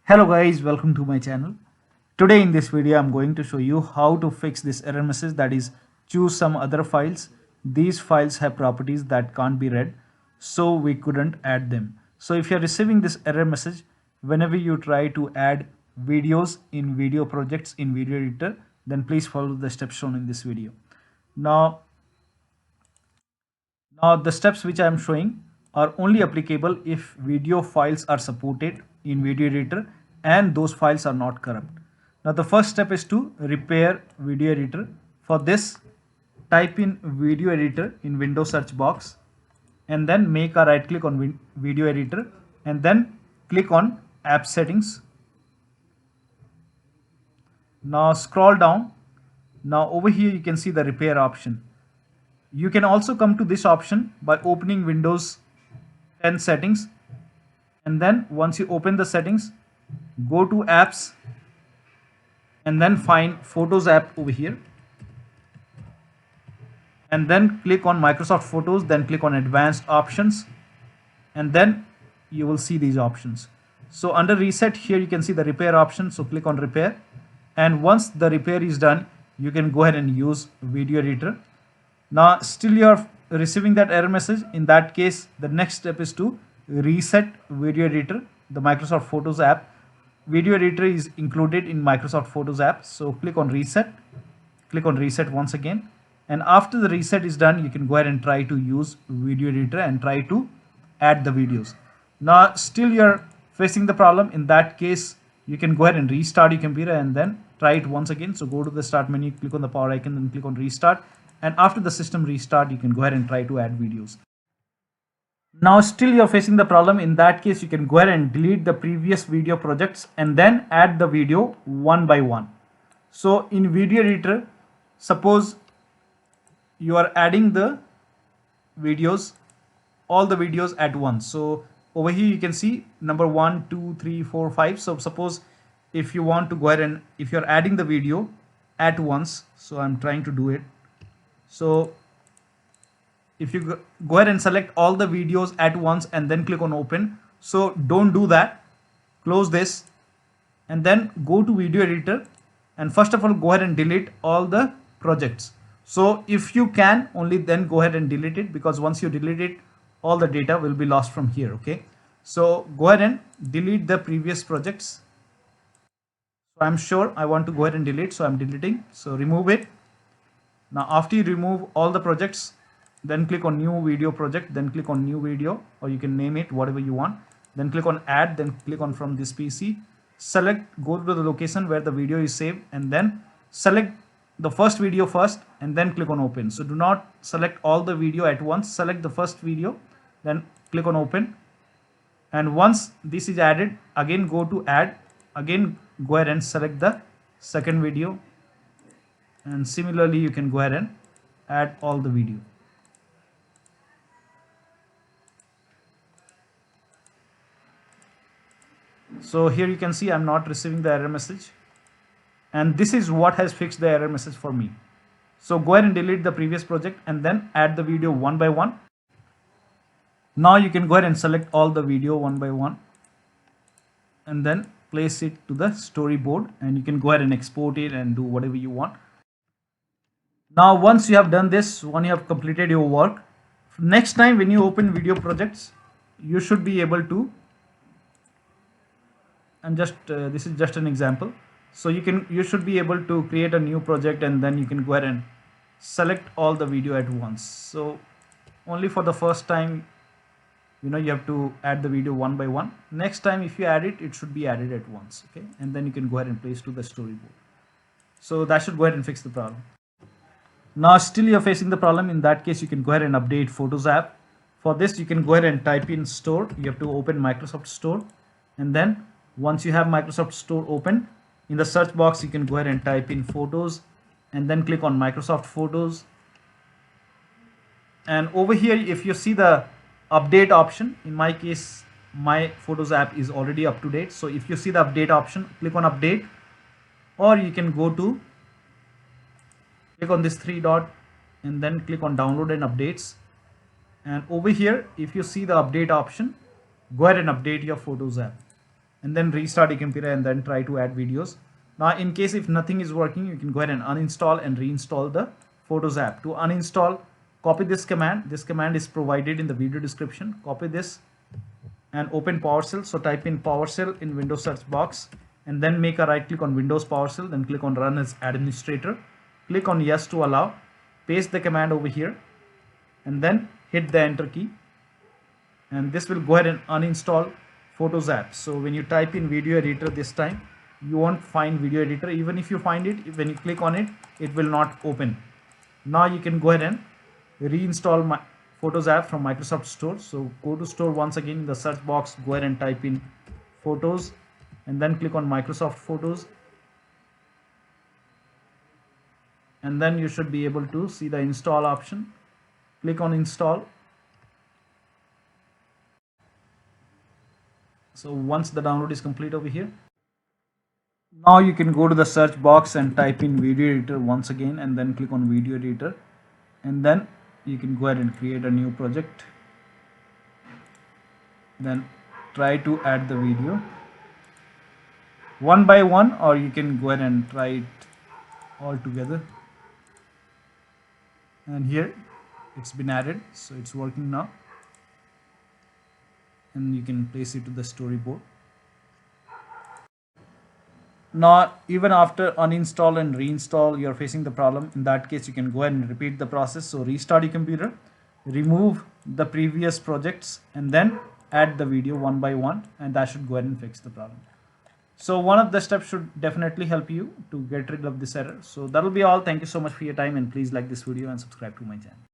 Hello guys, welcome to my channel. Today in this video I'm going to show you how to fix this error message, that is choose some other files. These files have properties that can't be read, so we couldn't add them. So if you're receiving this error message whenever you try to add videos in video projects in video editor, then please follow the steps shown in this video. Now the steps which I am showing are only applicable if video files are supported in video editor and those files are not corrupt. Now the first step is to repair video editor. For this, type in video editor in Windows search box and then make a right click on video editor and then click on app settings. Now scroll down. Now over here you can see the repair option. You can also come to this option by opening Windows 10 settings, and then once you open the settings, go to apps and then find Photos app over here and then click on Microsoft Photos, then click on advanced options and then you will see these options. So under reset here you can see the repair option, so click on repair, and once the repair is done you can go ahead and use video editor. Now still you are receiving that error message. In that case, the next step is to reset video editor, the Microsoft Photos app. Video editor is included in Microsoft Photos app, so click on reset once again, and after the reset is done you can go ahead and try to use video editor and try to add the videos. Now still you are facing the problem. In that case you can go ahead and restart your computer and then try it once again. So go to the start menu, click on the power icon, then click on restart, and after the system restart you can go ahead and try to add videos. Now still you're facing the problem. In that case you can go ahead and delete the previous video projects and then add the video one by one. So in video editor, suppose you are adding the videos, all the videos at once. So over here you can see number 1, 2, 3, 4, 5. So suppose if you want to go ahead and if you're adding the video at once, so I'm trying to do it. So if you go ahead and select all the videos at once and then click on open, so don't do that. Close this and then go to video editor and first of all go ahead and delete all the projects. So if you can, only then go ahead and delete it, because once you delete it all the data will be lost from here. Okay, so go ahead and delete the previous projects. So I'm sure I want to go ahead and delete, so I'm deleting. So remove it. Now after you remove all the projects, then click on new video project, then click on new video, or you can name it whatever you want, then click on add, then click on from this PC, select, go to the location where the video is saved and then select the first video first and then click on open. So do not select all the video at once, select the first video, then click on open, and once this is added, again go to add, again go ahead and select the second video, and similarly you can go ahead and add all the video. So here you can see I'm not receiving the error message, and this is what has fixed the error message for me. So go ahead and delete the previous project and then add the video one by one. Now you can go ahead and select all the video one by one and then place it to the storyboard, and you can go ahead and export it and do whatever you want. Now once you have done this, when you have completed your work, next time when you open video projects you should be able to, and just this is just an example, so you should be able to create a new project and then you can go ahead and select all the video at once. So only for the first time you have to add the video one by one. Next time if you add it, it should be added at once. Okay, and then you can go ahead and place to the storyboard. So that should go ahead and fix the problem. Now still you're facing the problem. In that case you can go ahead and update Photos app. For this you can go ahead and type in store. You have to open Microsoft Store, and then once you have Microsoft Store open, in the search box you can go ahead and type in Photos and then click on Microsoft Photos, and over here if you see the update option, in my case my Photos app is already up to date, so if you see the update option, click on update, or you can go to click on this three dot and then click on download and updates, and over here if you see the update option, go ahead and update your Photos app. and then restart your computer and then try to add videos. Now in case if nothing is working, you can go ahead and uninstall and reinstall the Photos app. To uninstall, copy this command. This command is provided in the video description. Copy this and open PowerShell. So type in PowerShell in Windows search box and then make a right click on Windows PowerShell, then click on Run as Administrator. Click on Yes to allow. Paste the command over here and then hit the enter key, and this will go ahead and uninstall Photos app. So when you type in video editor this time, you won't find video editor. Even if you find it, when you click on it, it will not open. Now you can go ahead and reinstall my Photos app from Microsoft Store. So go to Store once again, in the search box, go ahead and type in Photos and then click on Microsoft Photos, and then you should be able to see the install option. Click on install. So once the download is complete over here, now you can go to the search box and type in video editor once again and then click on video editor, and then you can go ahead and create a new project. Then try to add the video one by one, or you can go ahead and try it all together. And here it's been added, so it's working now, and you can place it to the storyboard. Now even after uninstall and reinstall you're facing the problem, in that case you can go ahead and repeat the process. So restart your computer, remove the previous projects, and then add the video one by one, and that should go ahead and fix the problem. So one of the steps should definitely help you to get rid of this error. So that'll be all. Thank you so much for your time, and please like this video and subscribe to my channel.